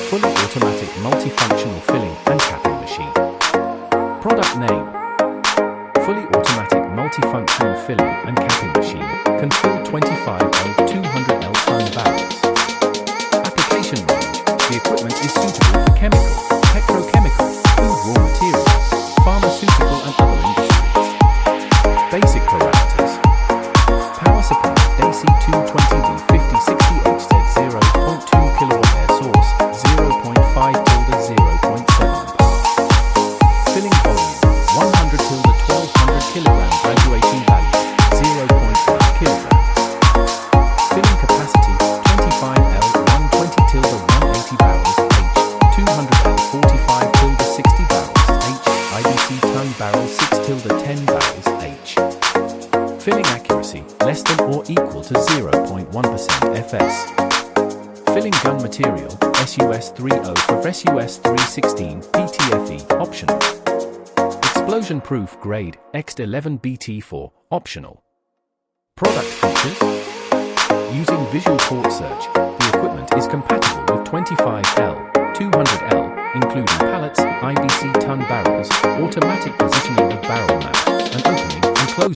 fully automatic multifunctional filling and capping machine. Product name: fully automatic multifunctional filling and capping machine can fill 25L 200L ton barrels. Application range: the equipment is suitable for chemical, petrochemical, food raw materials, pharmaceutical and other industries. Basic parameters: power supply DC 220V 5060HZ 0.2 kW air source 0.5 tilde 0.7 amp. Filling volume 100 tilde 1200 kg graduation value 0.1 kg. Filling capacity 25L 120 tilde 180 barrels H, 200L 45 tilde 60 barrels H, IBC ton barrel 6 tilde 10 barrels H. Filling accuracy less than or equal to 0.1% FS. Filling gun material SUS 30 for SUS 316 PTFE optional. Explosion proof grade X11 BT4 optional. Product features: using visual port search, the equipment is compatible with 25L, 200L, including pallets, IBC ton barrels, automatic positioning of barrel mount, and opening and closing.